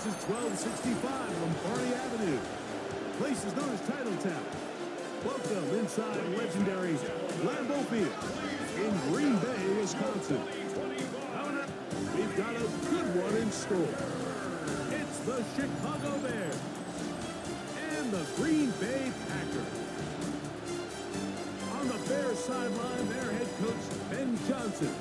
is 1265 Lombardi Avenue. The place is known as Titletown. Welcome inside legendary Lambeau Field in Green Bay, Wisconsin. Coming up, we've got a good one in store. It's the Chicago Bears and the Green Bay Packers. On the Bears sideline, their head coach, Ben Johnson.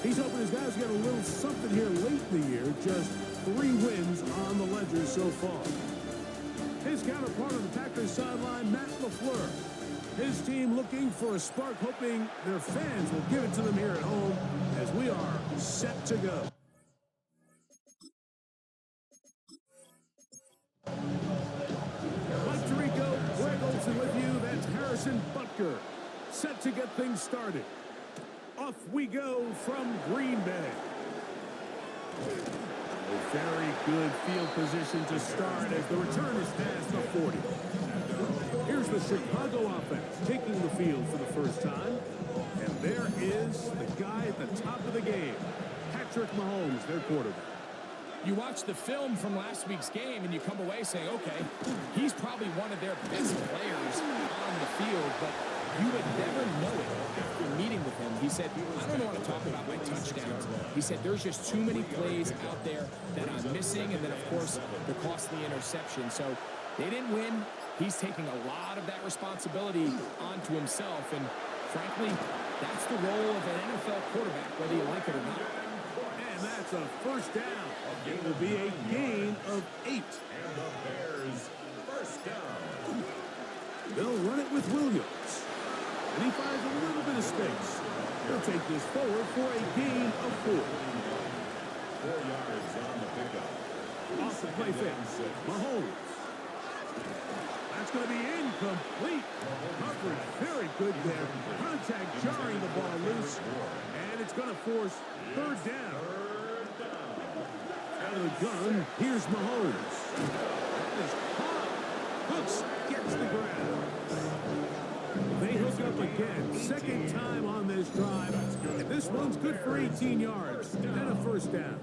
He's hoping his guys get a little something here late in the year. Just 3 wins on the ledger so far. His counterpart on the Packers sideline, Matt LaFleur. His team looking for a spark, hoping their fans will give it to them here at home as we are set to go. Mike Tirico, Greg Olsen with you. That's Harrison Butker. Set to get things started. Off we go from Green Bay. A very good field position to start as the return is past the 40. Here's the Chicago offense taking the field for the first time. And there is the guy at the top of the game, Patrick Mahomes, their quarterback. You watch the film from last week's game and you come away saying, okay, he's probably one of their best players on the field, but you would never know it after meeting with him. He said, I don't want to talk about my touchdowns. He said, there's just too many plays out there that I'm missing, and then, of course, the costly interception. So they didn't win. He's taking a lot of that responsibility onto himself, and frankly, that's the role of an NFL quarterback, whether you like it or not. And that's a first down. It will be a gain of 8. And the Bears first down. They'll run it with Williams. And he finds a little bit of space. He'll take this forward for a gain of 4. 4 yards on the pickup. Off the play fake. Mahomes. That's going to be incomplete. Coverage very good there. Contact jarring the ball loose. And it's going to force 3rd down. Out of the gun, here's Mahomes. That is caught. Hooks gets the grab. They hook up again. 2nd time on this drive. And this one's good for 18 yards and a first down.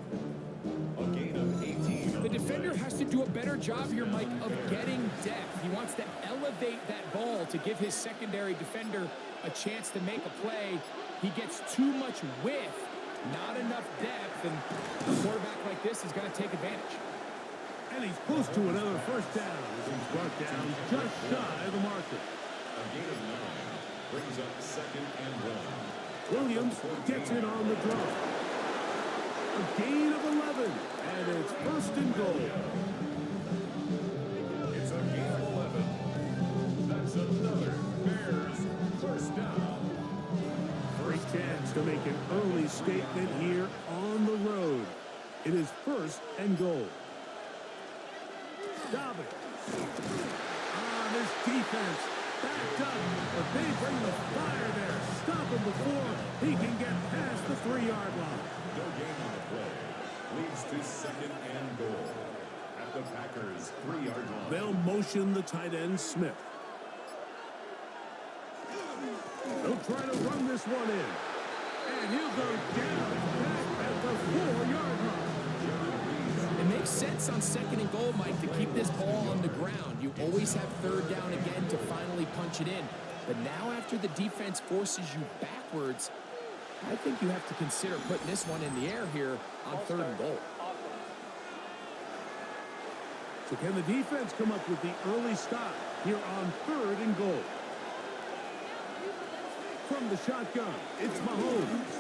A gain of 18. The defender has to do a better job here, Mike, of getting depth. He wants to elevate that ball to give his secondary defender a chance to make a play. He gets too much width, not enough depth, and a quarterback like this is going to take advantage. And he's close to another first down as he's brought down just shy of the marker. A gain of 9 brings up 2nd and 1. Williams gets it on the draw. A gain of 11, and it's 1st and goal. It's a gain of 11. That's another Bears first down. Great chance to make an early statement here on the road. It is 1st and goal. Dobbins. On this defense. Backed up, but they bring the fire there. Stop him before he can get past the 3-yard line. No gain on the play. Leads to 2nd and goal. At the Packers' 3-yard line. They'll motion the tight end, Smith. They'll try to run this one in. And he'll go down back at the 4-yard line. It makes sense on 2nd and goal, Mike, to keep this ball on the ground. You always have 3rd down again to finally punch it in. But now after the defense forces you backwards, I think you have to consider putting this one in the air here on 3rd and goal. So can the defense come up with the early stop here on 3rd and goal? From the shotgun, it's Mahomes.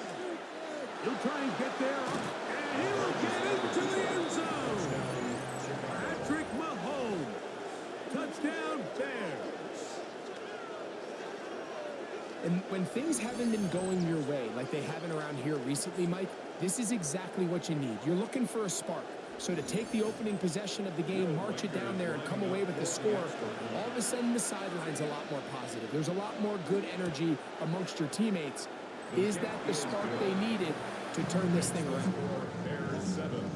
He'll try and get there, and he'll get into the end zone. Patrick Mahomes. Touchdown, Bears. And when things haven't been going your way like they haven't around here recently, Mike, this is exactly what you need. You're looking for a spark. So to take the opening possession of the game, march it down there, and come away with the score, all of a sudden the sideline's a lot more positive. There's a lot more good energy amongst your teammates. Is that the spark they needed to turn this thing around? Bears 7,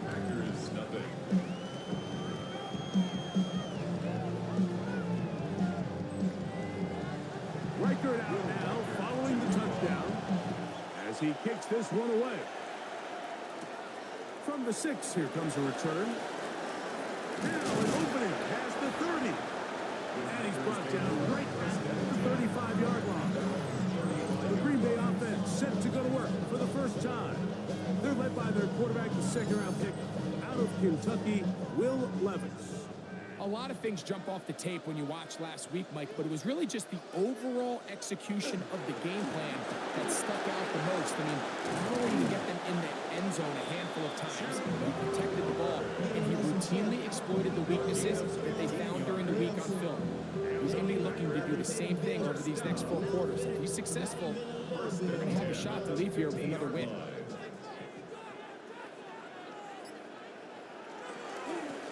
Packers nothing. Reichert out now, following the touchdown, as he kicks this one away. From the 6, here comes a return. Now an opening past the 30. And he's brought down right at the 35-yard line. The Green Bay offense set to go to work for the first time. They're led by their quarterback, the second-round pick out of Kentucky, Will Levis. A lot of things jump off the tape when you watched last week, Mike, but it was really just the overall execution of the game plan that stuck out the most. I mean, not only did he get them in the end zone a handful of times, he protected the ball, and he routinely exploited the weaknesses that they found during the week on film. He's going to be looking to do the same thing over these next 4 quarters. If he's successful, they're going to have a shot to leave here with another win.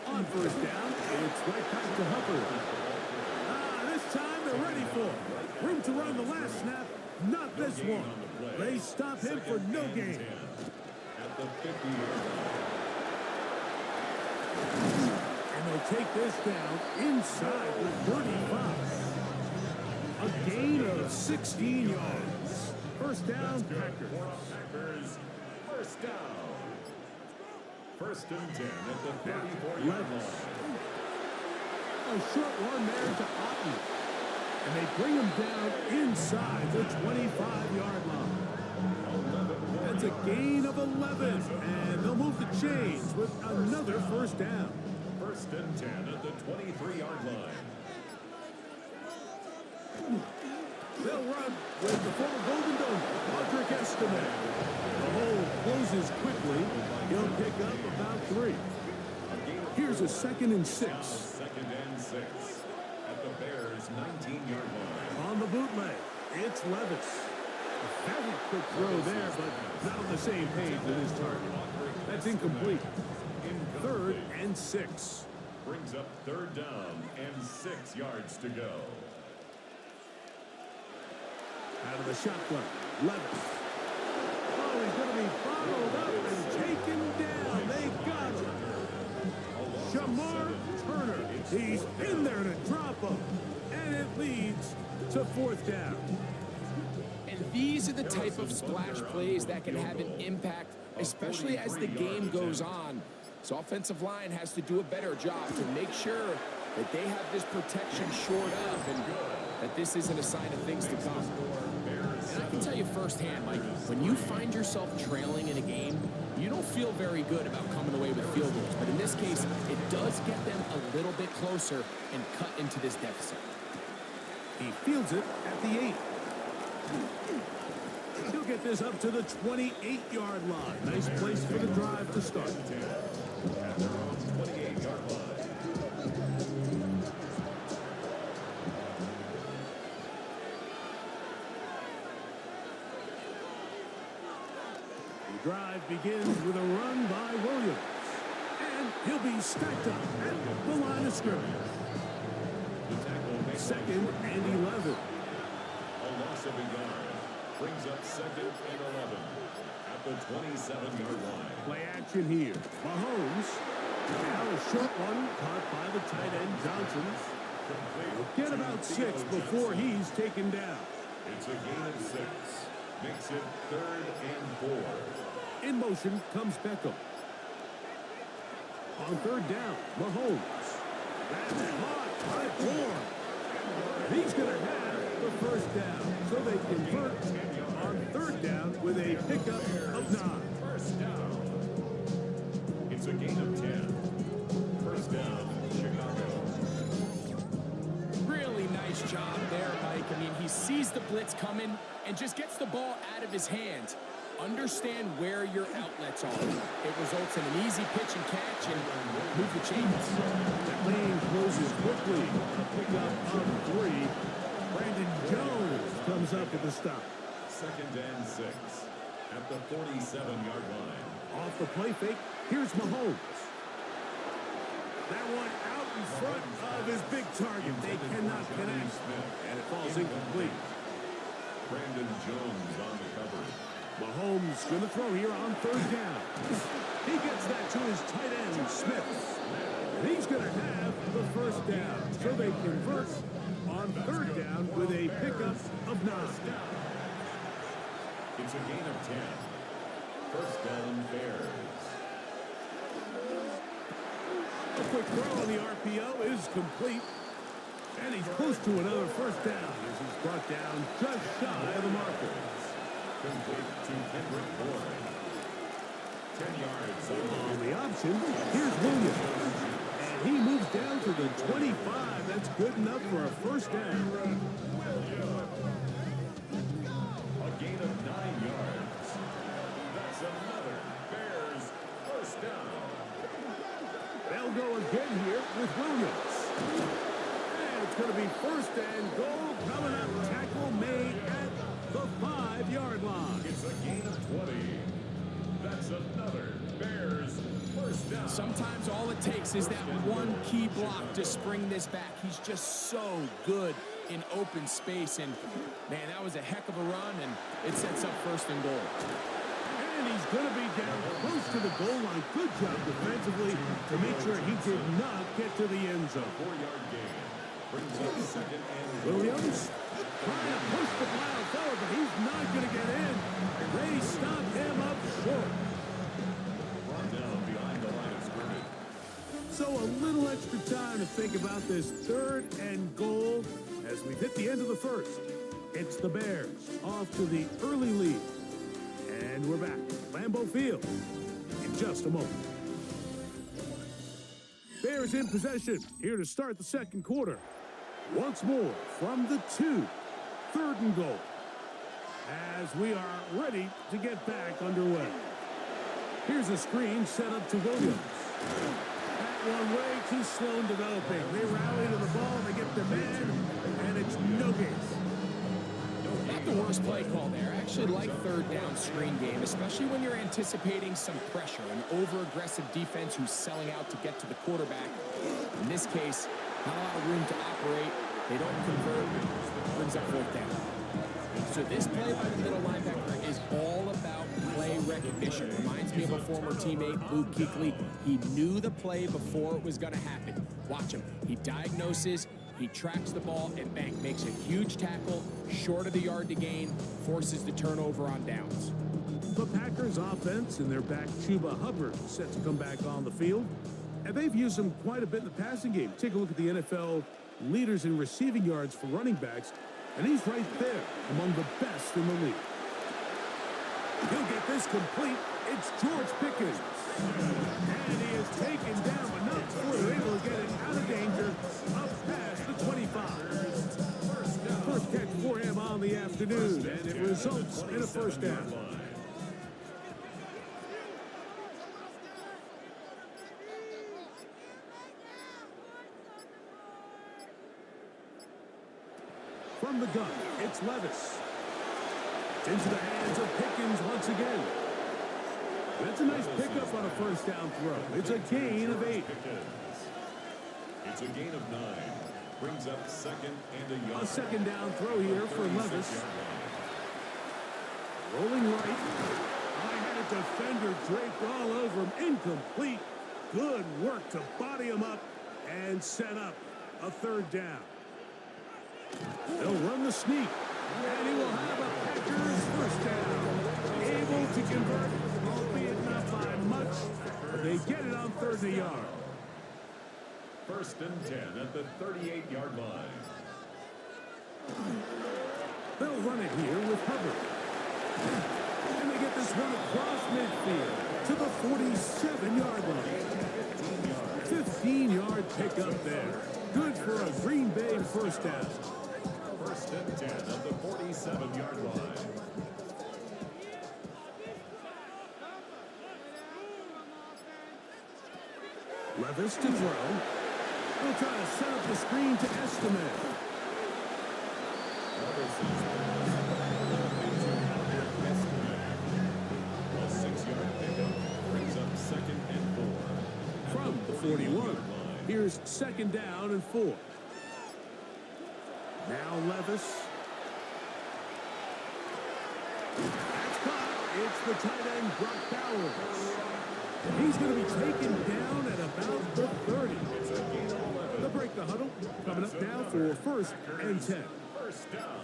On first down, it's right back to Hubbard. This time they're ready for it. Room to run the last snap, not this one. They stop him for no gain. At the 50-yard line. And they'll take this down inside the 35. A gain of 16 yards. First down, Packers. First down. First and 10 at the 34-yard line. A short one there to Otten. And they bring him down inside the 25-yard line. That's a gain of 11. And they'll move the chains with another first down. First and 10 at the 23-yard line. They'll run with the former Golden Dome, Audric Estime. The hole closes quickly. He'll pick up about 3. Here's a 2nd and 6. Second and 6 at the Bears' 19-yard line. On the bootleg, it's Levis. A very quick throw there, but not on the same page with his target. That's incomplete. 3rd and 6. Brings up 3rd down and 6 yards to go. Out of the shotgun, Levis. Oh, he's going to be followed up and taken down. They got him. Shamar Turner. He's in there to drop him. And it leads to 4th down. And these are the type of splash plays that can have an impact, especially as the game goes on. So offensive line has to do a better job to make sure that they have this protection shored up and that this isn't a sign of things to come. And I can tell you firsthand, Mike, when you find yourself trailing in a game, you don't feel very good about coming away with field goals. But in this case, it does get them a little bit closer and cut into this deficit. He fields it at the 8. He'll get this up to the 28-yard line. Nice place for the drive to start. At their own 28-yard line. The drive begins with a run by Williams. And he'll be stacked up at the line of scrimmage. 2nd and 11. A loss of a yard. Brings up 2nd and 11 at the 27-yard line. Play action here. Mahomes. Now a short one caught by the tight end Johnson. Get about 6 before he's taken down. It's a gain of 6. Makes it 3rd and 4. In motion comes Beckham. On 3rd down, Mahomes. That's caught by Bourne. He's going to have the first down. So they convert on 3rd down with a pickup of 9. First down. It's a gain of 10. First down, Chicago. Really nice job there, Mike. I mean, he sees the blitz coming and just gets the ball out of his hands. Understand where your outlets are. It results in an easy pitch and catch and move the chains. That lane closes quickly. A pickup of 3. Brandon Jones comes up with the stop. 2nd and 6 at the 47-yard line. Off the play fake, here's Mahomes. That one out in front of his big target. They cannot connect. And it falls incomplete. Brandon Jones on the coverage. Mahomes going to throw here on 3rd down. He gets that to his tight end, Smith. And he's going to have the first down. So they convert on 3rd down with a pickup of 9. It's a gain of 10. First down, Bears. A quick throw on the RPO is complete. And he's close to another first down as he's brought down just shy of the marker. Complete to Kendrick Boyd. 10 yards On the option, here's Williams. And he moves down to the 25. That's good enough for a first down. A gain of 9 yards. That's another Bears first down. They'll go again here with Williams. And it's going to be first and goal coming up. Tackle made at the 5-yard line. It's a gain of 20. That's another Bears first down. Sometimes all it takes is that one key block to spring this back. He's just so good in open space. And, man, that was a heck of a run, and it sets up first and goal. And he's going to be down close to the goal line. Good job defensively to make sure he did not get to the end zone. 4-yard gain. Brings up second and Williams trying to push the pile forward, but he's not going to get in. They stop him up short. brought down behind the line of scrimmage. So a little extra time to think about this third and goal as we hit the end of the first. It's the Bears off to the early lead. And we're back at Lambeau Field in just a moment. Bears in possession here to start the second quarter. Once more from the 2, third and goal. As we are ready to get back underway. Here's a screen set up to Williams. That one way too slow in developing. They rally to the ball, they get the man, and it's no gain. Not the worst play call there. I actually like third down screen game, especially when you're anticipating some pressure, an over-aggressive defense who's selling out to get to the quarterback. In this case, not a lot of room to operate. They don't convert. Brings up fourth down. So this play by the middle linebacker is all about play recognition. Reminds me of a former teammate, Luke Kuechly. He knew the play before it was going to happen. Watch him. He diagnoses, he tracks the ball, and bang, makes a huge tackle, short of the yard to gain, forces the turnover on downs. The Packers offense and their back Chuba Hubbard set to come back on the field. And they've used him quite a bit in the passing game. Take a look at the NFL leaders in receiving yards for running backs, and he's right there among the best in the league. He'll get this complete. It's George Pickens. And he is taken down, but not before they're able to get it out of danger, up past the 25. First catch for him on the afternoon, and it results in a first down. From the gun, it's Levis. Into the hands of Pickens once again. That's a nice pickup on a first down throw. It's a gain of 8. It's a gain of 9. Brings up second and a yard. A second down throw here for Levis. Rolling right. I had a defender draped all over him. Incomplete. Good work to body him up and set up a third down. They'll run the sneak, and he will have a Packers first down. Able to convert, albeit not by much, but they get it on third and a yard. First and 10 at the 38-yard line. They'll run it here with Hubbard. And they get this one across midfield to the 47-yard line. 15-yard pickup there. Good for a Green Bay first down. First and 10 at the 47-yard line. Levis to throw. They'll try to set up the screen to estimate. A 6-yard pickup brings up second and 4. From the 41. Here's second down and 4. Now Levis. That's caught. It's the tight end, Brock Bowers. He's going to be taken down at about the 30. They'll break the huddle. Coming up now for first and 10. First down.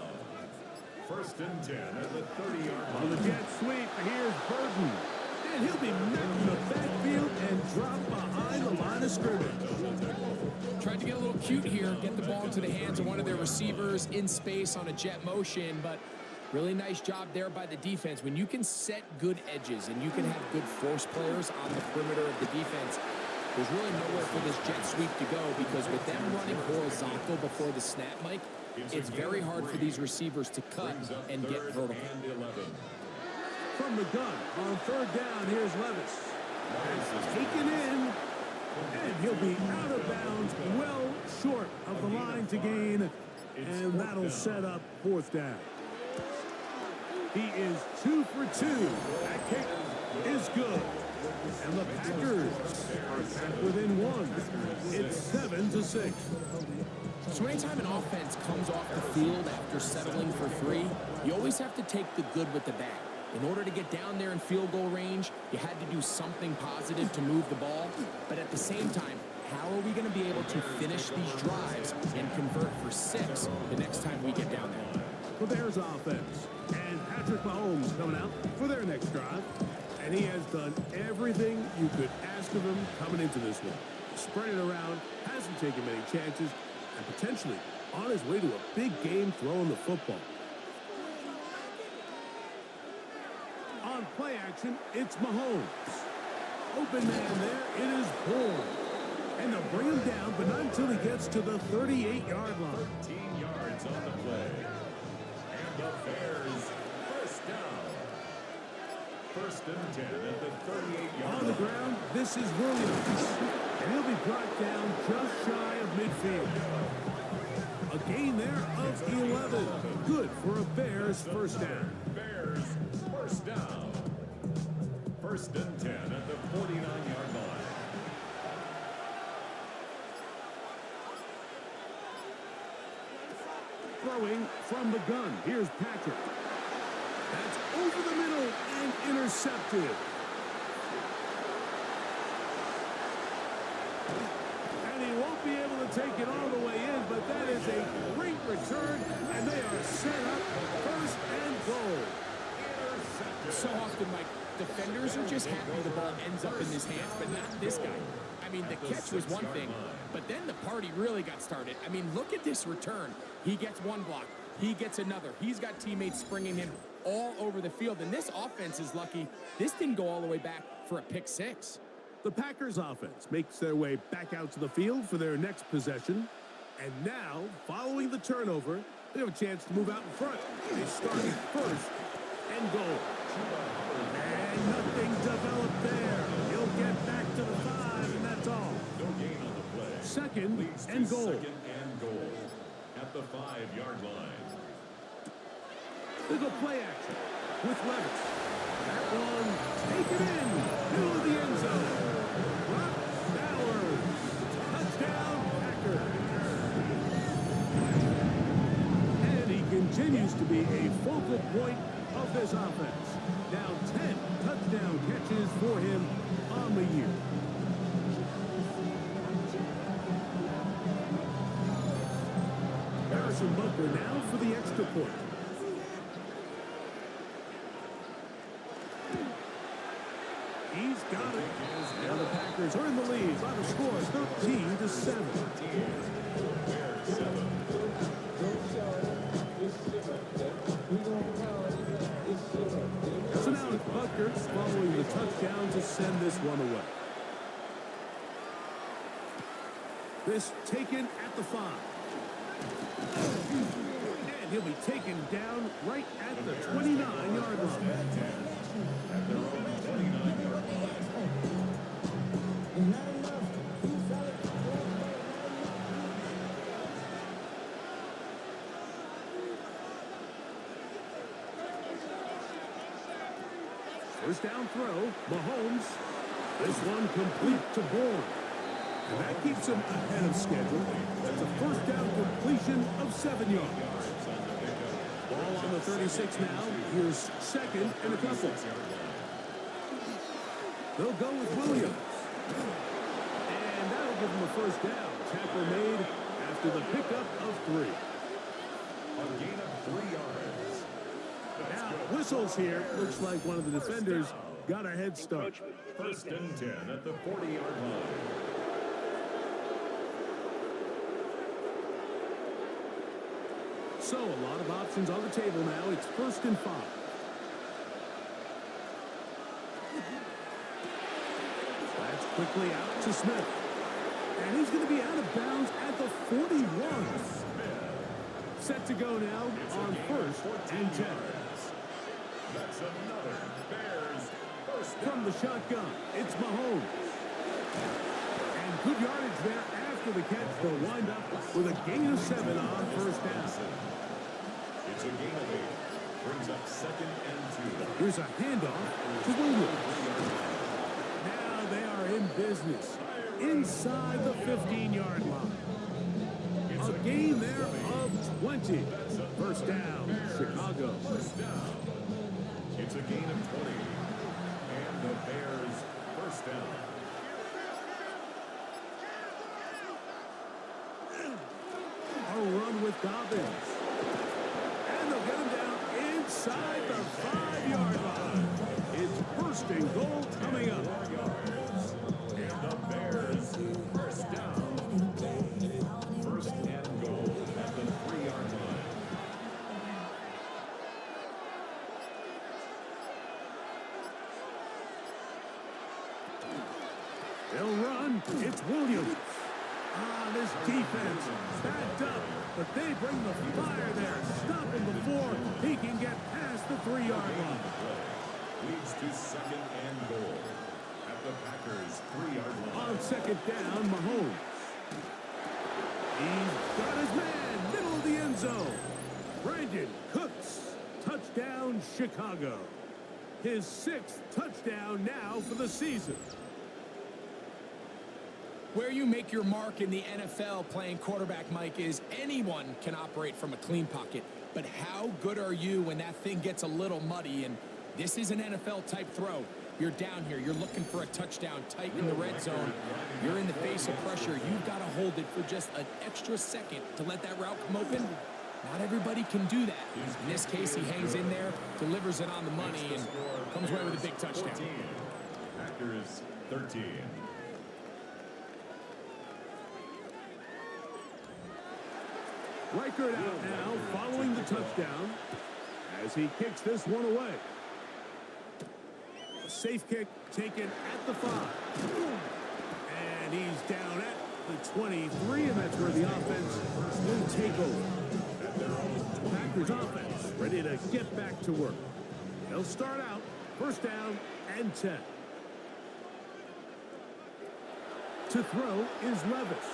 First and 10 at the 30-yard On line. the jet sweep, here's Burton. And he'll be met in the backfield and dropped behind the line of scrimmage. Tried to get a little cute here, get the ball into the hands of one of their receivers in space on a jet motion, but really nice job there by the defense. When you can set good edges and you can have good force players on the perimeter of the defense, there's really nowhere for this jet sweep to go, because with them running horizontal before the snap, Mike, it's very hard for these receivers to cut and get vertical. From the gun on third down, here's Levis. That's taken in, and he'll be out of bounds, well short of the line to gain, and that'll set up fourth down. He is 2 for 2. That kick is good. And the Packers are back within one. It's 7-6. So anytime an offense comes off the field after settling for 3, you always have to take the good with the bad. In order to get down there in field goal range, you had to do something positive to move the ball. But at the same time, how are we going to be able to finish these drives and convert for 6 the next time we get down there? The Bears offense. And Patrick Mahomes coming out for their next drive. And he has done everything you could ask of him coming into this one. Spread it around, hasn't taken many chances, and potentially on his way to a big game throwing the football. On play action, it's Mahomes. Open man there, it is Bourne. And they'll bring him down, but not until he gets to the 38-yard line. 13 yards on the play. And the Bears first down. First and 10 at the 38-yard line. On the ground, this is Williams. And he'll be brought down just shy of midfield. A gain there of 11. Good for a Bears first down. Bears first down. First and 10 at the 49-yard line. Throwing from the gun. Here's Patrick. That's over the middle and intercepted. And he won't be able to take it all the way in, but that is a great return, and they are set up first and goal. So often, Mike, defenders are just happy the ball ends up in his hands, but not this guy. I mean, the catch was one thing, but then the party really got started. I mean, look at this return. He gets one block. He gets another. He's got teammates springing him all over the field, and this offense is lucky this didn't go all the way back for a pick 6. The Packers offense makes their way back out to the field for their next possession. And now, following the turnover, they have a chance to move out in front. They start first and goal. And nothing developed there. He'll get back to the 5, and that's all. No gain on the play. Second and goal. Second and goal at the 5-yard line. They go play action with Levis. That one taken in, middle of the end zone. Brock Bowers. Touchdown, Packers. And he continues to be a focal point of this offense. Now 10 touchdown catches for him on the year. Harrison Butker now for the extra point. He's got it. Now the Packers are in the lead by the score 13-7. So now it's Butker following the touchdown to send this one away. This taken at the 5. And he'll be taken down right at the 29-yard line. First down throw, Mahomes. This one complete to Bourne. And that keeps him ahead of schedule. That's a first down completion of 7 yards. Ball on the 36 now. Here's second and a couple. They'll go with Williams. And that'll give him a first down. Tackle made after the pickup of 3. A gain of 3 yards. Now, whistles here. Looks like one of the defenders got a head start. First and 10 at the 40-yard line. So a lot of options on the table now. It's 1st and 5. That's quickly out to Smith. And he's going to be out of bounds at the 41. Set to go now on 1st and 10. That's another Bears first down. From the shotgun, it's Mahomes. And good yardage there after the catch. They'll wind up with a gain of 7 on 1st down. It's a gain of 8. Brings up 2nd and 2. Here's a handoff to Williams. Now they are in business inside the 15-yard line. A gain there of 20. 1st down, Chicago. First down. It's a gain of 20. And the Bears first down. A run with Dobbins. And they'll get him down inside the 5-yard line. It's 1st and goal coming up. 4 yards. And the Bears first down. 1st and goal at the 3-yard line. They'll run. It's Williams. This defense backed up, but they bring the fire there. Stop him before he can get past the 3-yard line. Leads to 2nd and goal at the Packers 3-yard line. On 2nd down, Mahomes. He's got his man, middle of the end zone. Brandon Cooks, touchdown Chicago. His 6th touchdown now for the season. Where you make your mark in the NFL playing quarterback, Mike, is anyone can operate from a clean pocket. But how good are you when that thing gets a little muddy? And this is an NFL-type throw. You're down here. You're looking for a touchdown tight in the red zone. You're in the face of pressure. You've got to hold it for just an extra second to let that route come open. Not everybody can do that. In this case, he hangs in there, delivers it on the money, and comes away with a big touchdown. 14. Packers 13. Reichert out now, following the touchdown, as he kicks this one away. A safe kick taken at the 5. And he's down at the 23, and that's where the offense will take over. Packers offense ready to get back to work. They'll start out 1st down and 10. To throw is Levis.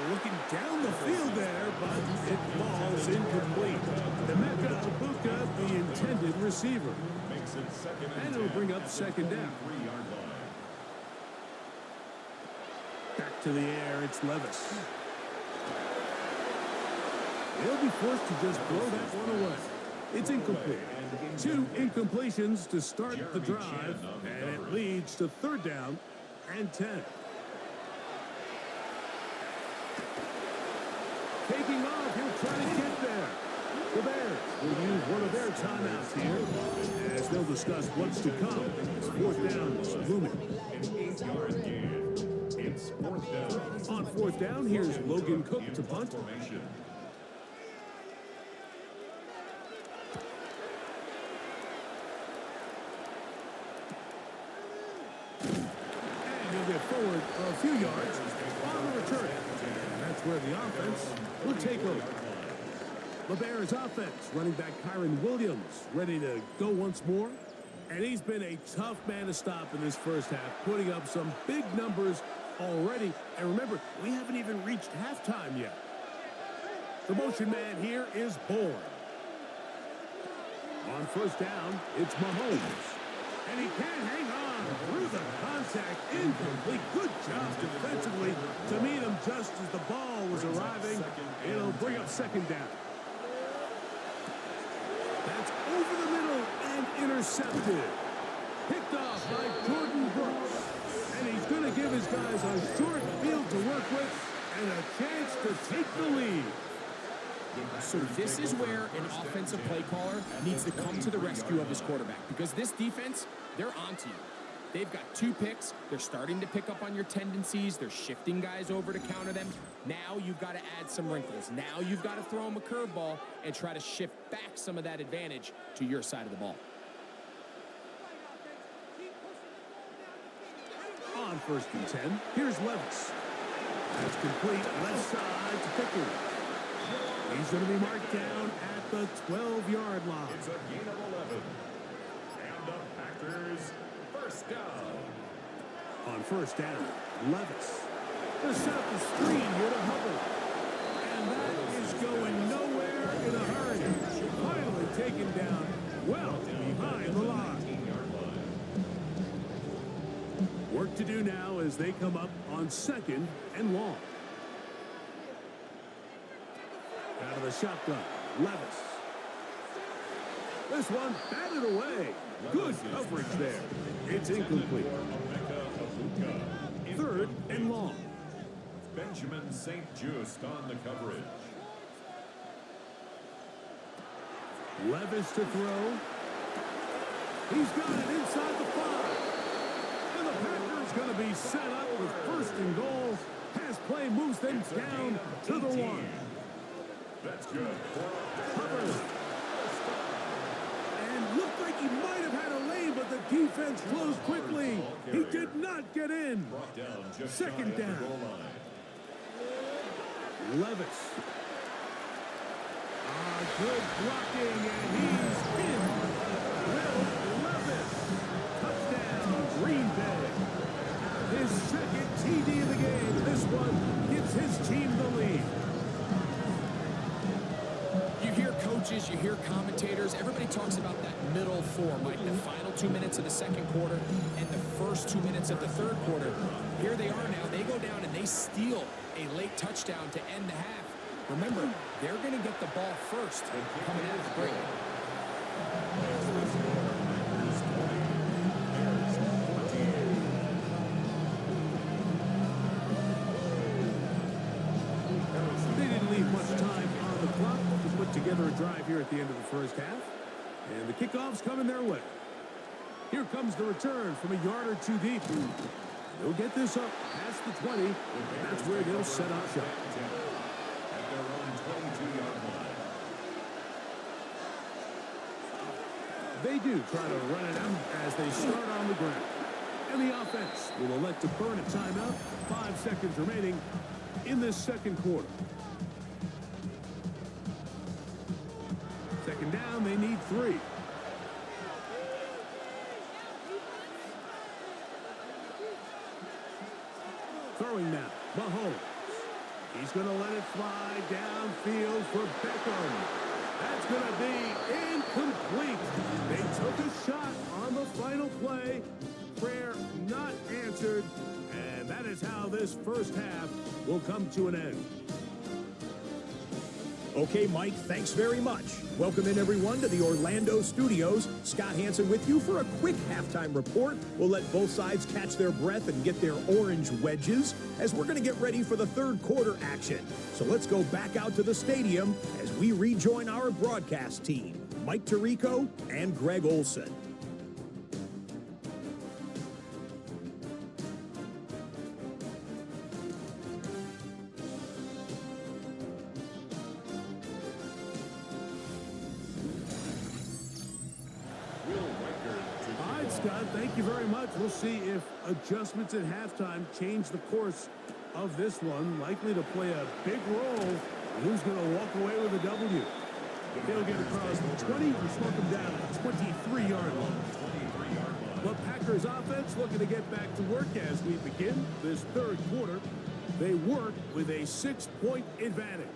Looking down the field there, but it falls incomplete. Emeka Egbuka, the intended receiver. Makes it 2nd And it'll bring up 2nd down. 3-yard line. Back to the air, it's Levis. He'll be forced to just throw that one away. It's incomplete. 2 incompletions to start the drive, and it leads to 3rd down and 10. Taking off, he'll try to get there. The Bears will use one of their timeouts here, as they'll discuss what's to come. It's 4th down, it's looming. An 8-yard gain. It's 4th down. On 4th down, here's Logan Cook to punt. Formation. And he'll get forward a few yards on the return. And that's where the offense will take over. The Bears offense, running back Kyron Williams, ready to go once more. And he's been a tough man to stop in this first half, putting up some big numbers already. And remember, we haven't even reached halftime yet. The motion man here is Bourne. On 1st down, it's Mahomes. And he can't hang on through the contact. Incomplete. Good job defensively to meet him just as the ball was arriving. It'll bring up 2nd down. That's over the middle and intercepted. Picked off by Jordan Brooks. And he's going to give his guys a short field to work with and a chance to take the lead. So this is where an offensive play caller needs to come to the rescue of his quarterback, because this defense, they're onto you. They've got 2 picks. They're starting to pick up on your tendencies. They're shifting guys over to counter them. Now you've got to add some wrinkles. Now you've got to throw them a curveball and try to shift back some of that advantage to your side of the ball. On 1st and 10, here's Levis. That's complete left side to Pickard. He's going to be marked down at the 12-yard line. It's a gain of 11. And the Packers, first down. On 1st down, Levis. They set up the screen here to Hubbard. And that is going nowhere in a hurry. Finally taken down well behind the line. Work to do now as they come up on 2nd and long. Out of the shotgun, Levis. This one batted away. Good coverage there. It's incomplete. 3rd and long. Benjamin St. Just on the coverage. Levis to throw. He's got it inside the 5. And the Packers going to be set up with 1st and goal. Pass play moves them down to the 1. That's good. Hubbard. And looked like he might have had a lane, but the defense closed quickly. He did not get in. 2nd down. Levis. Good blocking, and he's in. Will Levis. Touchdown, Green Bay. His 2nd TD of the game. This one gives his team the lead. You hear coaches, you hear commentators, everybody talks about that middle 4, Mike, the final 2 minutes of the 2nd quarter and the first 2 minutes of the 3rd quarter. Here they are now. They go down and they steal a late touchdown to end the half. Remember, they're going to get the ball first coming out of the break. They didn't leave much time on the clock to put together a drive here at the end of the 1st half. And the kickoff's coming their way. Here comes the return from a yard or 2 deep. They'll get this up past the 20. And that's where they'll set up shop. At their own 22-yard line. They do try to run it out as they start on the ground. And the offense will elect to burn a timeout. 5 seconds remaining in this 2nd quarter. 2nd down, they need 3. Throwing now, Mahomes. He's going to let it fly downfield for Beckham. That's going to be incomplete. They took a shot on the final play. Prayer not answered. And that is how this 1st half will come to an end. Okay, Mike, thanks very much. Welcome in, everyone, to the Orlando studios. Scott Hansen with you for a quick halftime report. We'll let both sides catch their breath and get their orange wedges as we're going to get ready for the 3rd quarter action. So let's go back out to the stadium as we rejoin our broadcast team, Mike Tirico and Greg Olson. Scott, thank you very much. We'll see if adjustments at halftime change the course of this one. Likely to play a big role. Who's going to walk away with a W? They'll get across the 20 and smoke them down at the 23-yard line. The Packers offense looking to get back to work as we begin this 3rd quarter. They work with a 6-point advantage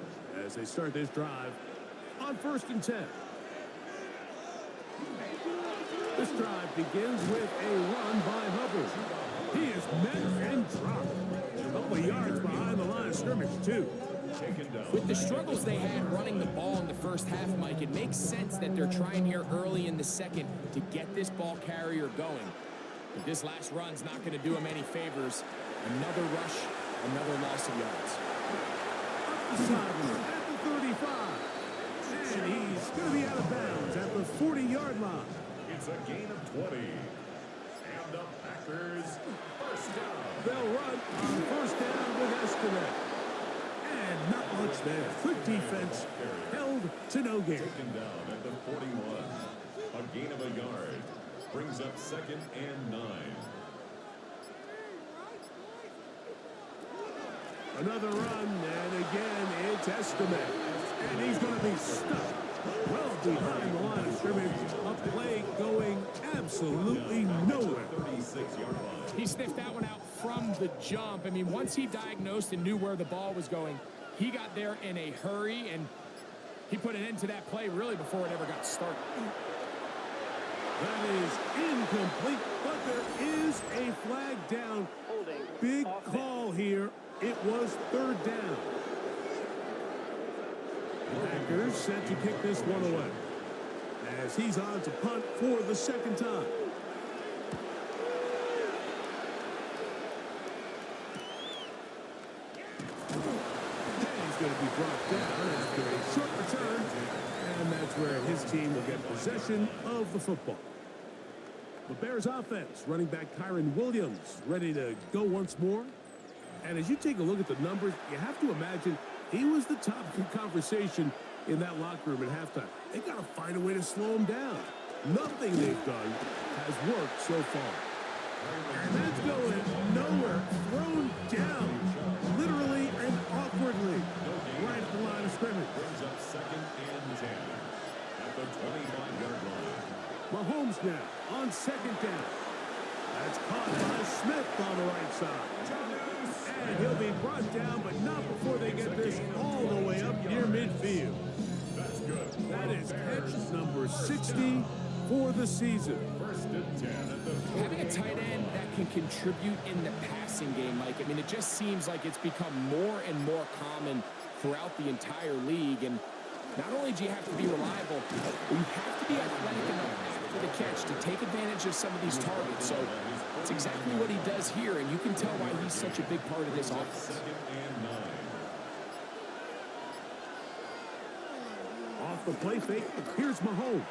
as they start this drive on 1st and 10. This drive begins with a run by Hubbard. He is met and dropped. A couple of yards behind the line of scrimmage, too. With the struggles they had running the ball in the 1st half, Mike, it makes sense that they're trying here early in the 2nd to get this ball carrier going. But this last run's not going to do him any favors. Another rush, another loss of yards. Up the sideline at the 35. And he's going to be out of bounds at the 40-yard line. It's a gain of 20. And the Packers first down. They'll run on first down with Escobar. And not much there. Quick defense held to no gain. Taken down at the 41. A gain of a yard. Brings up 2nd and 9. Another run, and again, it's Escobar. And he's going to be stuck well behind the line of scrimmage. A play going absolutely nowhere. 36-yard line. He sniffed that one out from the jump. I mean, once he diagnosed and knew where the ball was going, he got there in a hurry, and he put an end to that play really before it ever got started. That is incomplete, but there is a flag down. Big call here. It was 3rd down. Packers set to kick this one away as he's on to punt for the 2nd time. He's going to be brought down after a short return, and that's where his team will get possession of the football. The Bears offense, running back Kyron Williams, ready to go once more. And as you take a look at the numbers, you have to imagine he was the top of the conversation in that locker room at halftime. They got to find a way to slow him down. Nothing they've done has worked so far. And that's going nowhere. Thrown down, literally and awkwardly, right at the line of scrimmage. Brings up 2nd and 10 at the 25-yard line. Mahomes now on 2nd down. That's caught by Smith on the right side. And he'll be brought down, but not before they get this all the way up near midfield. That's good. That is catch number 60 for the season. 1st and 10 at the Having a tight end that can contribute in the passing game, Mike, I mean, it just seems like it's become more and more common throughout the entire league. And not only do you have to be reliable, but you have to be athletic enough after the catch to take advantage of some of these targets. So it's exactly what he does here, and you can tell why he's such a big part of this offense. 2nd and 9. Off the play fake, here's Mahomes.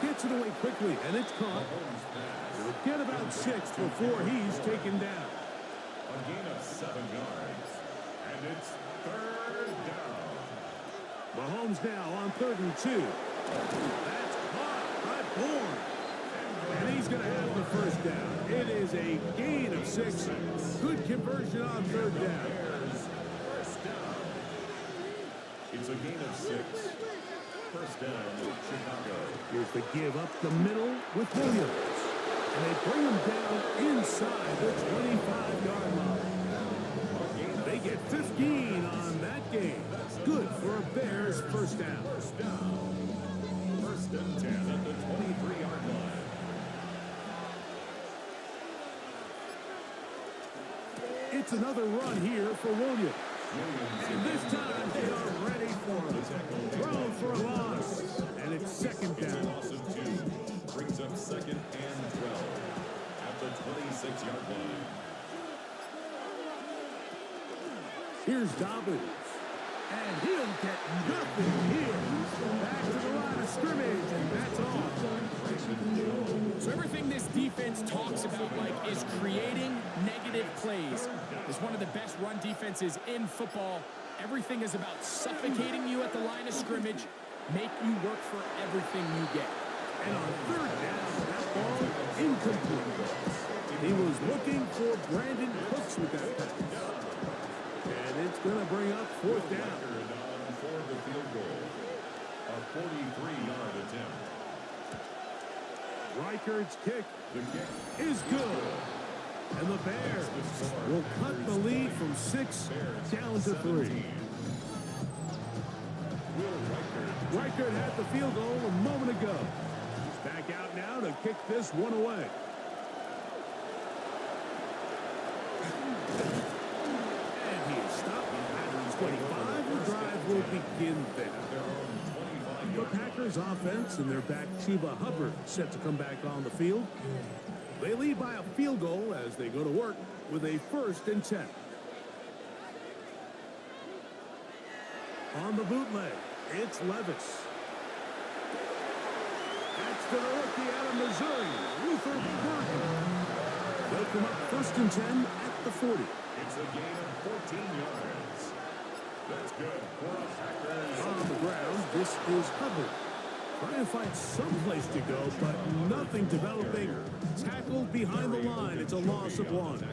Gets it away quickly, and it's caught. He'll get about 6 before he's taken down. A gain of 7 yards. And it's 3rd down. Mahomes now on 3rd and 2. That's caught by Bourne. And he's going to have the first down. It is a gain of 6. Good conversion on 3rd down. Bears first down. It's a gain of 6. First down, Chicago. Here's the give up the middle with Williams. And they bring him down inside the 25-yard line. They get 15 on that game. Good for a Bears first down. First down. 1st and 10 at the 23-yard line. It's another run here for Williams. And this time they are ready for him. Thrown for a loss. And it's 2nd down. Loss of 2. Brings up 2nd and 12 at the 26-yard line. Here's Dobbins. And he'll get nothing here. Back to the line of scrimmage, and that's all. So everything this defense talks about, Mike, is creating negative plays. It's one of the best run defenses in football. Everything is about suffocating you at the line of scrimmage, make you work for everything you get. And on 3rd down, that ball incomplete. He was looking for Brandon Cooks with that pass. And it's going to bring up 4th down. For the field goal. A 43-yard attempt. Reichard's kick The kick is good. And the Bears will cut the lead from 6 down to 3. Will Reichard. Reichard had the field goal a moment ago. He's back out now to kick this one away. And he is stopped at his 25. The drive will begin there. The Packers offense and their back Chuba Hubbard set to come back on the field. They lead by a field goal as they go to work with a 1st and 10. On the bootleg, it's Levis. That's to the rookie out of Missouri, Luther Burden. They'll come up 1st and 10 at the 40. It's a gain of 14 yards. That's good for a Packers. On the ground, this is Hubbard. Trying to find some place to go, but nothing developing. Tackled behind the line. It's a loss of 1.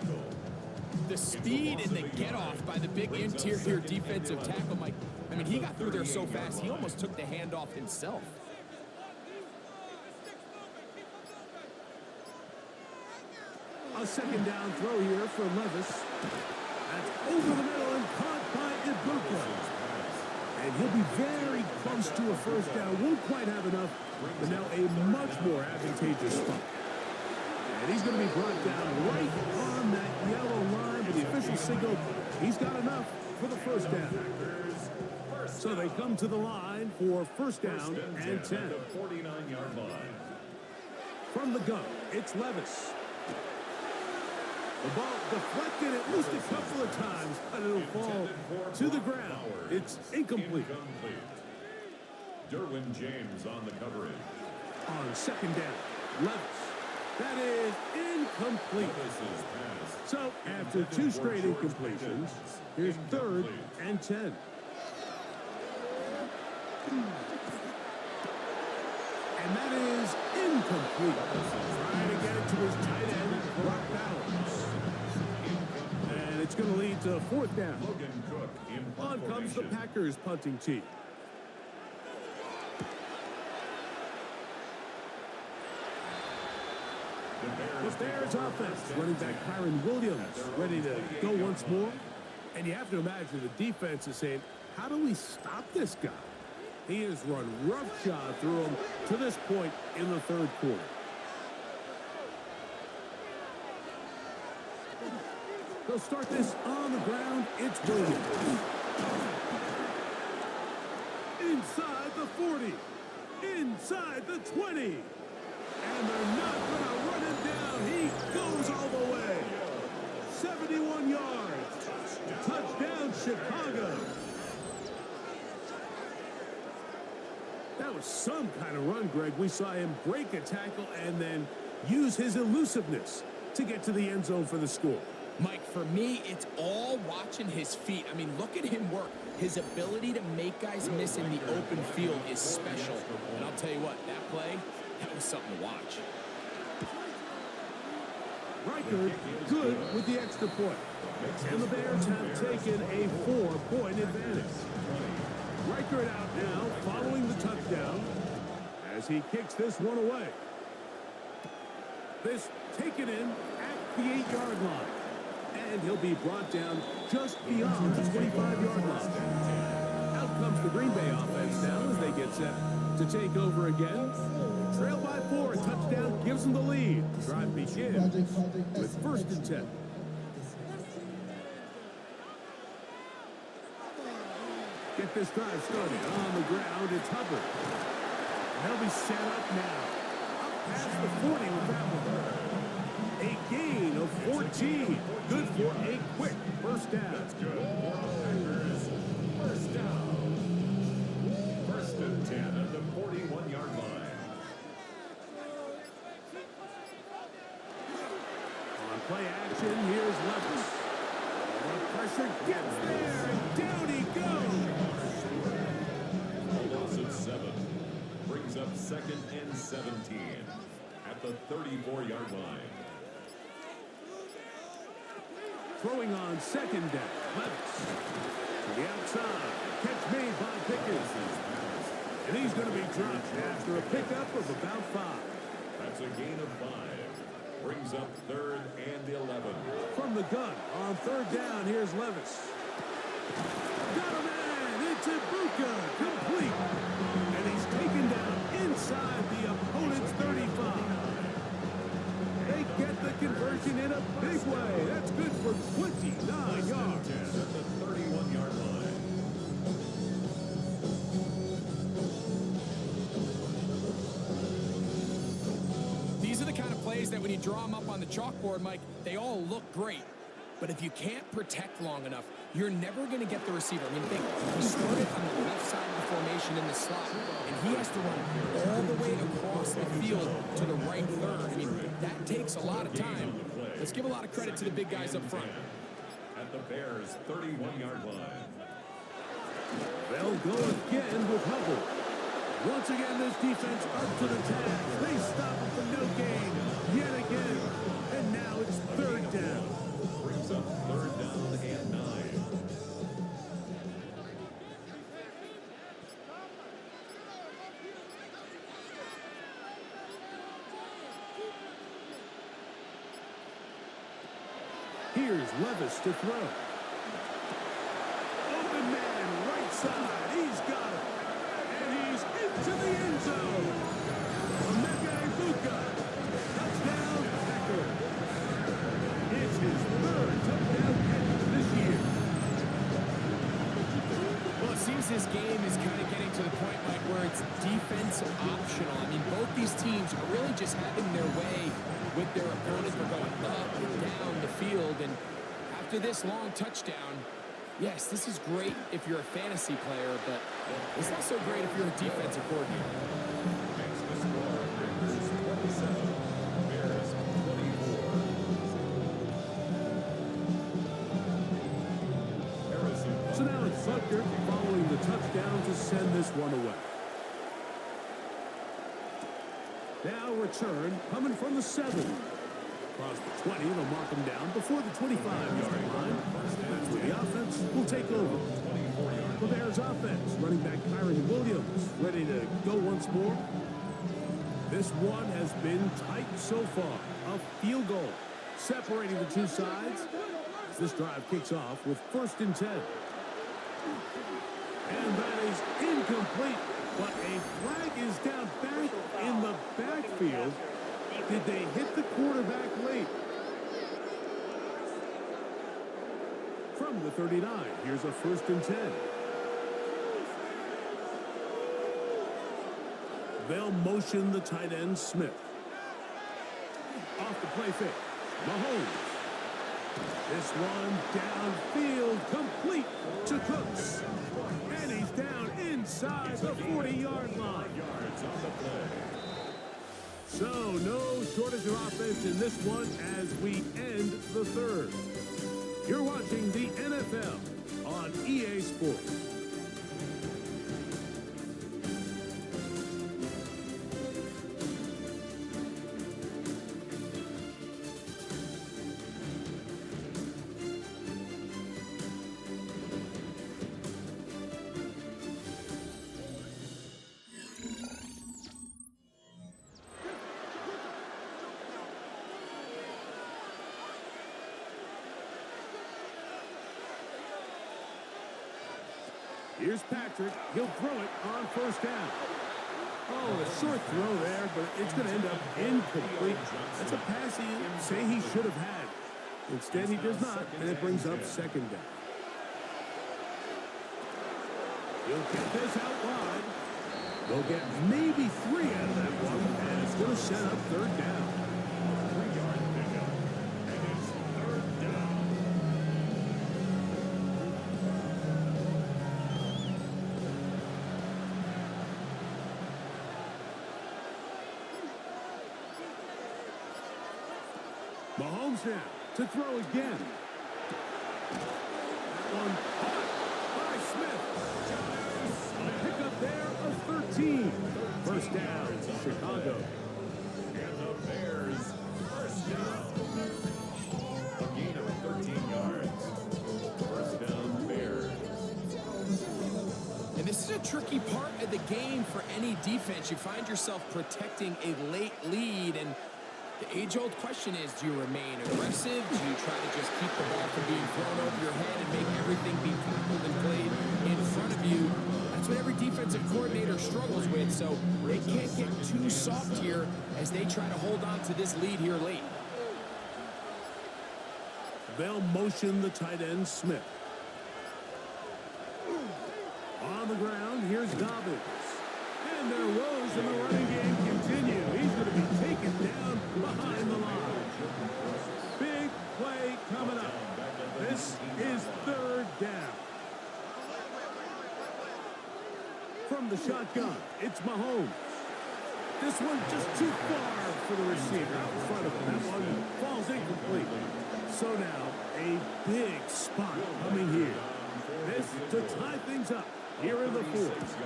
The speed and the get-off by the big interior defensive tackle, Mike. I mean, he got through there so fast, he almost took the handoff himself. A 2nd down throw here for Levis. That's over the middle and caught by Ibuka. And he'll be very close to a 1st down. Won't quite have enough, but now a much more advantageous spot. And he's going to be brought down right on that yellow line, but the official signal, he's got enough for the 1st down. So they come to the line for 1st down and 10. 49-yard line. From the gun, it's Levis. The ball deflected at least a couple of times, but it'll fall to the ground. It's incomplete. Derwin James on the coverage. On 2nd down, Levis. That is incomplete. So after 2 straight incompletions, here's 3rd and 10. And that is incomplete. Trying to get it to his tight end, Brock Bowers. And it's going to lead to 4th down. On comes the Packers punting team. The Bears offense, running back Kyron Williams, ready to go once more. And you have to imagine the defense is saying, how do we stop this guy? He has run roughshod through him to this point in the 3rd quarter. They'll start this on the ground. It's Williams. Inside the 40. Inside the 20. And they're not going to run him down. He goes all the way. 71 yards. Touchdown, Chicago. That was some kind of run, Greg. We saw him break a tackle and then use his elusiveness to get to the end zone for the score. Mike, for me, it's all watching his feet. I mean, look at him work. His ability to make guys miss in the open field is special. And I'll tell you what, that play, that was something to watch. Riker, good with the extra point. And the Bears have taken a 4-point advantage. Riker out now, following the touchdown, as he kicks this one away. This taken in at the 8-yard line. And he'll be brought down just beyond the 25-yard line. Out comes the Green Bay offense now as they get set to take over again. Trail by 4, touchdown gives them the lead. Drive begins with 1st and 10. Get this drive started on the ground. It's Hubbard. They'll be set up now. Up past the 40 with that one. A gain of 14. Good for a quick 1st down. That's good for the Packers. 1st down. 1st and 10 at the 41-yard line. On play action, here's Levis. The pressure gets there, and down he goes. A loss of 7 brings up 2nd and 17 at the 34-yard line. Throwing on 2nd down, Levis. To the outside, catch made by Pickens. And he's going to be dropped after a pickup of about 5. That's a gain of 5. Brings up 3rd and 11. From the gun on 3rd down, here's Levis. Got a man, it's Ibuka, complete. And he's taken down inside the opponent's 35. They get the conversion in a big way. That's good for 29 yards. At the 31-yard line. These are the kind of plays that when you draw them up on the chalkboard, Mike, they all look great. But if you can't protect long enough, you're never going to get the receiver. I mean, think, he started on the left side of the formation in the slot, and he has to run all the way across the field to the right third. I mean, that takes a lot of time. Let's give a lot of credit to the big guys up front. At the Bears' 31-yard line. They'll go again with Hubbard. Once again, this defense up to the task. They stop it for no gain yet again. And now it's third down. Brings up third down and 9. Here's Levis to throw. Open man, right side. He's got it. And he's into the end zone. Emeka Egbuka. Touchdown, Packer. It's his third touchdown catch this year. Well, it seems this game is kind of getting to the point, Mike, where it's defense optional. I mean, both these teams are really just having their way with their opponents. They're going up and down the field, and after this long touchdown, yes, this is great if you're a fantasy player, but it's not so great if you're a defensive coordinator. Makes the score. Raiders 27, Bears 24. Harrison. So now it's Butker following the touchdown to send this one away. Now return coming from the 7. Across the 20, they'll mark him down before the 25-yard line. That's where the offense will take over. The Bears offense, running back Kyron Williams, ready to go once more. This one has been tight so far. A field goal separating the two sides. As this drive kicks off with 1st and 10. And that is incomplete. But a flag is down back in the backfield. Did they hit the quarterback late? From the 39, here's a 1st and 10. They'll motion the tight end Smith. Off the play fake. Mahomes. This one downfield, complete to Cooks. And he's down inside the 40-yard line. Yards on the play. So no shortage of offense in this one as we end the third. You're watching the NFL on EA Sports. Here's Patrick. He'll throw it on 1st down. Oh, a short throw there, but it's going to end up incomplete. That's a pass he say he should have had. Instead, he does not, and it brings up 2nd down. He'll get this out wide. They'll get maybe 3 out of that one, and it's going to set up 3rd down. 3-yard pickup. And it's 3rd down. Mahomes now to throw again. That one caught by Smith. A pickup there of 13. 1st down, Chicago. And the Bears, 1st down. A gain of 13 yards. 1st down, Bears. And this is a tricky part of the game for any defense. You find yourself protecting a late lead, and the age-old question is, do you remain aggressive? Do you try to just keep the ball from being thrown over your head and make everything be tackled and played in front of you? That's what every defensive coordinator struggles with, so they can't get too soft here as they try to hold on to this lead here late. They'll motion the tight end Smith. On the ground, here's Dobbins. And their woes in the running game continue. He's going to be taken down behind the line. Big play coming up. This is third down. From the shotgun, it's Mahomes. This one just too far for the receiver out in front of him. That one falls incomplete. So now, a big spot coming here. This to tie things up here in the fourth.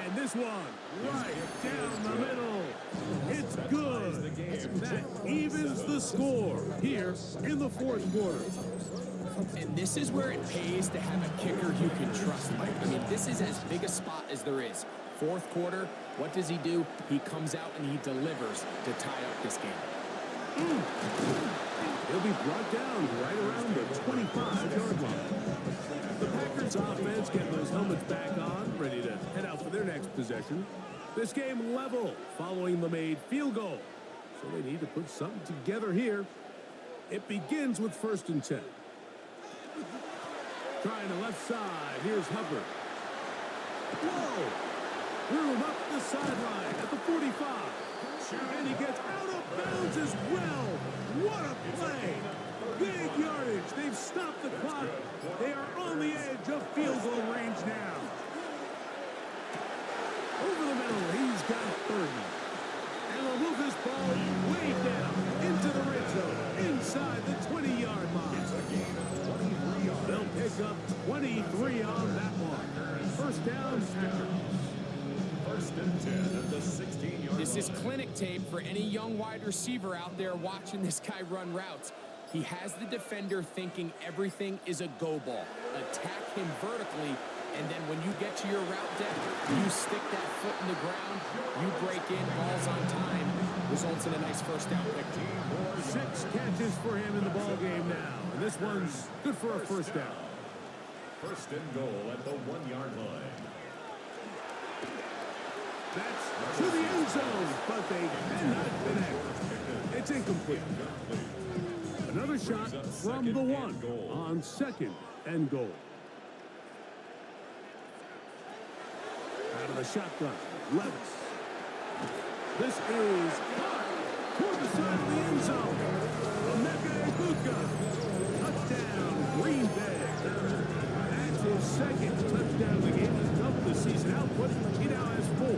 And this one right down the middle. It's good. That evens the score here in the fourth quarter. And this is where it pays to have a kicker you can trust, Mike. I mean, this is as big a spot as there is. Fourth quarter, what does he do? He comes out and he delivers to tie up this game. He'll be brought down right around the 25-yard line. The Packers offense getting those helmets back on, ready to head out for their next possession. This game level following the made field goal. So they need to put something together here. It begins with 1st and 10. Trying the left side. Here's Hubbard. Whoa! Threw him up the sideline at the 45. And he gets out of bounds as well. What a play. Big yardage. They've stopped the clock. They are on the edge of field goal range now. Over the middle, he's got 30. And they'll move this ball way down into the red zone, inside the 20-yard line. They'll pick up 23 on that one. First down, Packers. 1st and 10 at the 16-yard line. This is clinic tape for any young wide receiver out there watching this guy run routes. He has the defender thinking everything is a go ball. Attack him vertically, and then when you get to your route depth, you stick that foot in the ground, you break in, balls on time, results in a nice first down pick. 6 catches for him in the ball game now. And this one's good for a first down. 1st and goal at the 1-yard line. That's to the end zone, but they cannot connect. It's incomplete. Another shot from the 1 on 2nd and goal. Out of the shotgun, Levis. This is toward the side of the end zone. Emeka Egbuka. Touchdown, Green Bay. That's his 2nd touchdown of the game. He's doubled the season output. He now has 4.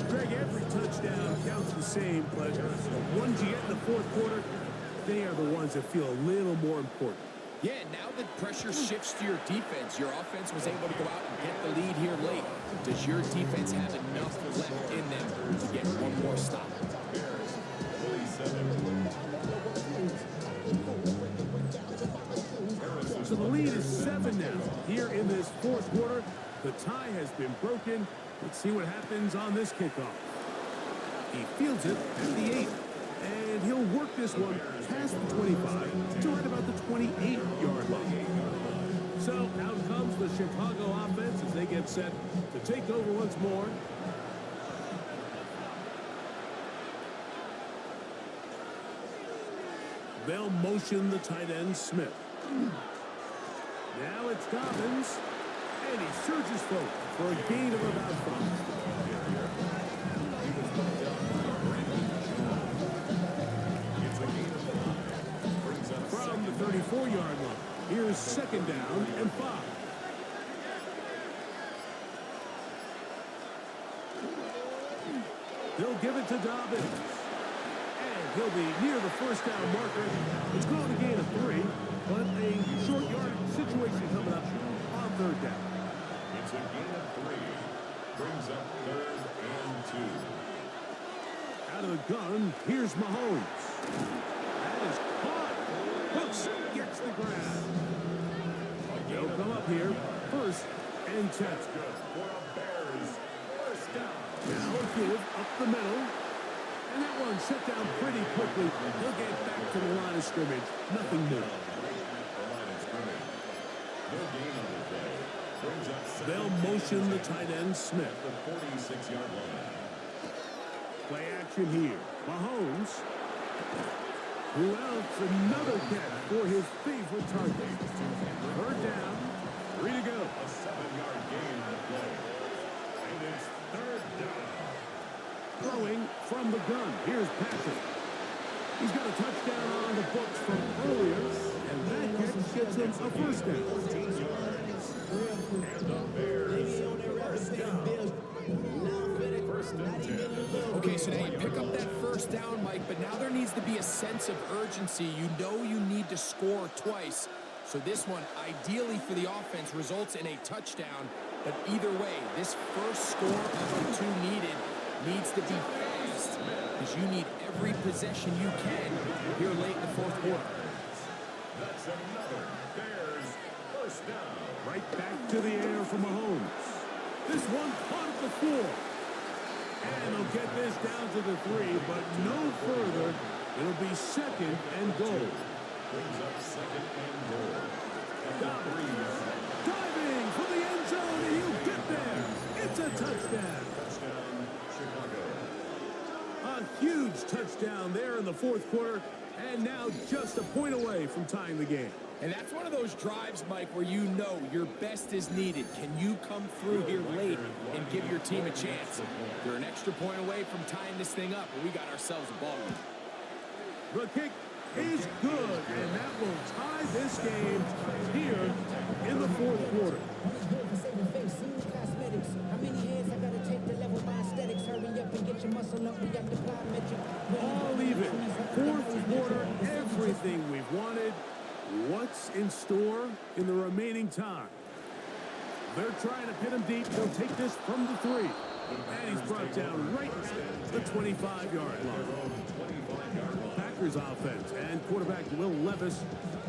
Greg, every touchdown counts the same, but the ones you get in the fourth quarter, they are the ones that feel a little more important. Yeah, now the pressure shifts to your defense. Your offense was able to go out and get the lead here late. Does your defense have enough left in them to get one more stop? So the lead is 7 now. Here in this fourth quarter, the tie has been broken. Let's see what happens on this kickoff. He fields it at the 8. And he'll work this one past the 25 to right about the 28-yard line. So out comes the Chicago offense as they get set to take over once more. They'll motion the tight end, Smith. Now it's Dobbins, and he surges forward for a gain of about 5. From the 34-yard line, here's 2nd down and 5. They'll give it to Dobbins. And he'll be near the first down marker. It's called a gain of 3, but a short yardage situation coming up on 3rd down. It's a gain of 3. Brings up 3rd and 2. Out of the gun, here's Mahomes. That is caught. Hooks gets the grab. They'll come up here, 1st and 10. Good for a Bears. First down. Now a give up the middle. And that one shut down pretty quickly. He'll get back to the line of scrimmage. Nothing new. They'll motion the tight end, Smith. The 46-yard line. Play action here. Mahomes. Who else? Another catch for his favorite target. 3rd down. 3 to go. A 7-yard gain on the play. And it's 3rd down. Throwing from the gun. Here's Patrick. He's got a touchdown on the books from earlier, and that catch gets him a first down. 14 yards. And the Bears first down. First and 10. Okay, so now you pick up that first down, Mike, but now there needs to be a sense of urgency. You know you need to score twice. So this one, ideally for the offense, results in a touchdown. But either way, this first score of the two needs to be fast, because you need every possession you can here late in the fourth quarter. That's another Bears first down. Right back to the air for Mahomes. This one caught at the 4. And they'll get this down to the 3, but no further. It'll be second and goal. Brings up second and goal. And the Breeze. Diving for the end zone, and he'll get there. It's a touchdown. Touchdown, Chicago. A huge touchdown there in the fourth quarter, and now just a point away from tying the game. And that's one of those drives, Mike, where you know your best is needed. Can you come through here late and give your team a chance? You're an extra point away from tying this thing up, and we got ourselves a ball game. The kick is good, and that will tie this game here in the fourth quarter. All even. Fourth quarter, everything we've wanted. What's in store in the remaining time? They're trying to pin him deep. They'll take this from the 3. And he's brought down right at the 25-yard line. Packers offense and quarterback Will Levis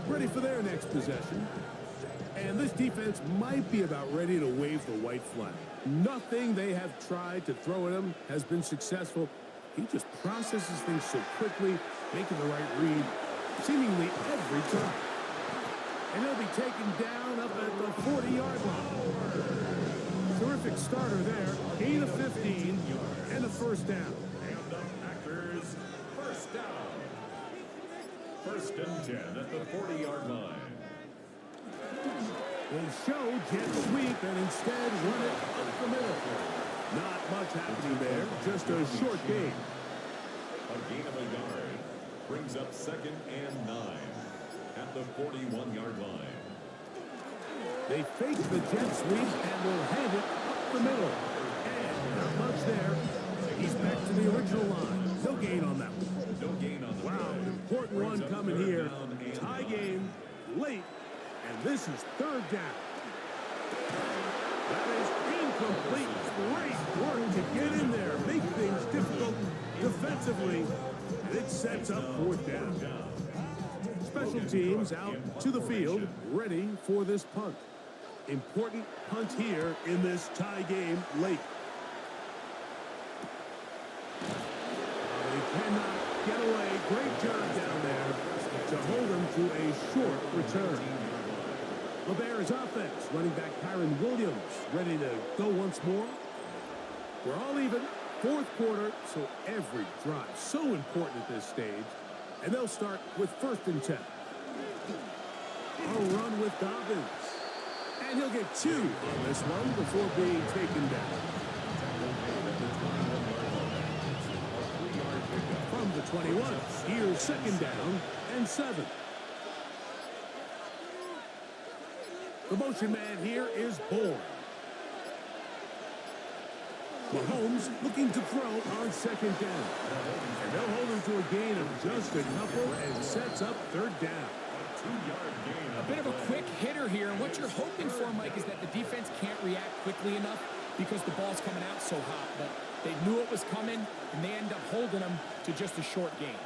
ready for their next possession. And this defense might be about ready to wave the white flag. Nothing they have tried to throw at him has been successful. He just processes things so quickly, making the right read seemingly every time. And he'll be taken down up at the 40-yard line. Terrific starter there. Gain of 15 and a first down. And the Packers first down. First and 10 at the 40-yard line. They show jet sweep and instead run it up the middle. Not much happening there, just a short gain. A gain of a yard. Brings up second and 9 at the 41-yard line. They fake the jet sweep and will hand it up the middle. And not much there. He's back to the original line. No gain on that one. No gain on the Wow, play. an important Brings one up coming third here. down and Tie 9. game late. And this is third down. That is incomplete. Great work to get in there. Make things difficult defensively. And it sets up fourth down. Special teams out to the field, ready for this punt. Important punt here in this tie game late. They cannot get away. Great job down there to hold them to a short return. The Bears offense, running back Kyron Williams, ready to go once more. We're all even. Fourth quarter, so every drive so important at this stage. And they'll start with first and 10. A run with Dobbins. And he'll get 2 on this one before being taken down. From the 21, here's second down and 7. The motion man here is Bourne. Mahomes looking to throw on second down. And they'll hold him to a gain of just a couple and sets up third down. 2-yard gain. A bit of a quick hitter here, and what you're hoping for, Mike, is that the defense can't react quickly enough because the ball's coming out so hot. But they knew it was coming, and they end up holding them to just a short gain.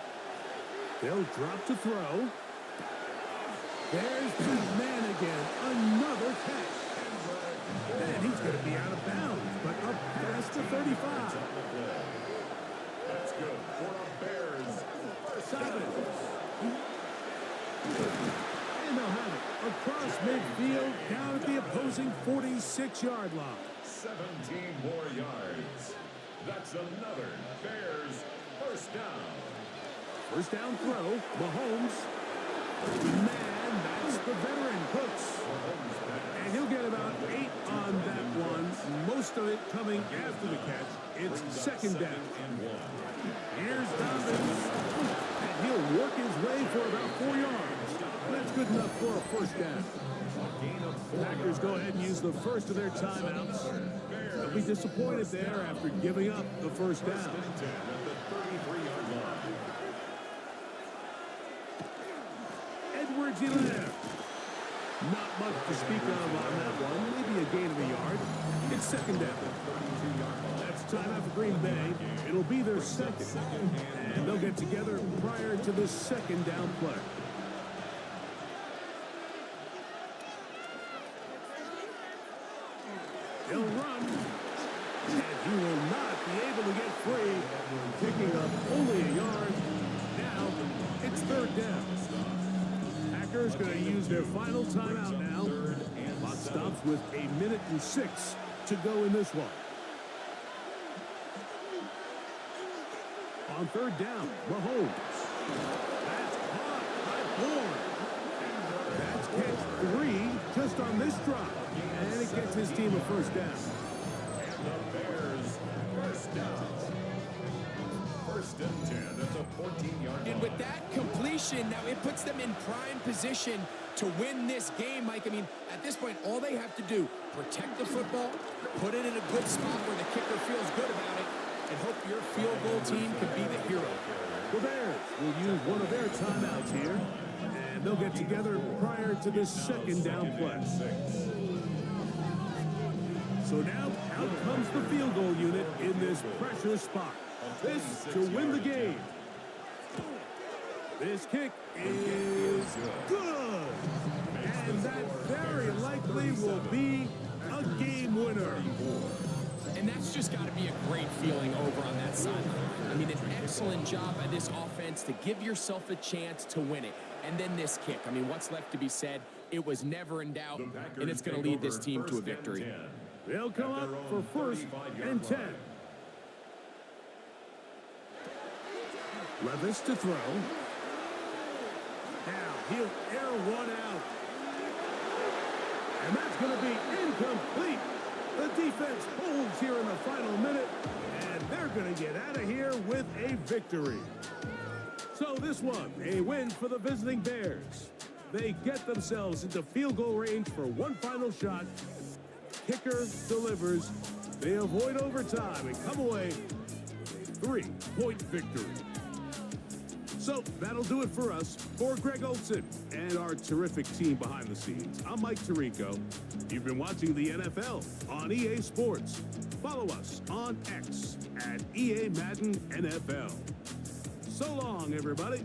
They'll drop to throw. There's the man again. Another catch. And he's going to be out of bounds, but up past the 35. That's good for the Bears. First down. And they'll have it across midfield down at the opposing 46-yard line. 17 more yards. That's another Bears first down. First down throw, Mahomes. Man, that's the veteran Cooks. And he'll get about 8 on that one. Most rest of it coming after the catch. It's second down. Here's Dobbins, and he'll work his way for about 4 yards. That's good enough for a first down. Packers go ahead and use the first of their timeouts. They'll be disappointed there after giving up the first down. Edwards-Helaire. Not much to speak of on that one. Maybe a gain of a yard. It's second down. That's timeout for Green Bay. It'll be their second. And they'll get together prior to the second down play. He'll run. And he will not be able to get free. Picking up only a yard. Now it's third down. Packers going to use their final timeout now. Clock stops with 1:06 to go in this one. On third down, Mahomes. That's caught by Ford. That's catch 3 just on this drop. And it gets his team a first down. And the Bears, first down. First and 10 at the 14-yard line. And with that completion, now it puts them in prime position to win this game, Mike. I mean, at this point, all they have to do, protect the football, put it in a good spot where the kicker feels good about it, and hope your field goal team can be the hero. The Bears will use one of their timeouts here, and they'll get together prior to this second down play. So now, out comes the field goal unit in this pressure spot. This to win the game. This kick is good. And that very likely will be a game winner. And that's just got to be a great feeling over on that sideline. I mean, an excellent job by this offense to give yourself a chance to win it. And then this kick. I mean, what's left to be said? It was never in doubt, and it's going to lead this team to a victory. They'll come up for first and 10. Levis to throw. Now he'll air one out. And that's going to be incomplete. The defense holds here in the final minute, and they're going to get out of here with a victory. So this one, a win for the visiting Bears. They get themselves into field goal range for one final shot. Kicker delivers. They avoid overtime and come away 3-point victory. So that'll do it for us. For Greg Olson and our terrific team behind the scenes, I'm Mike Tirico. You've been watching the NFL on EA Sports. Follow us on X at EA Madden NFL. So long, everybody.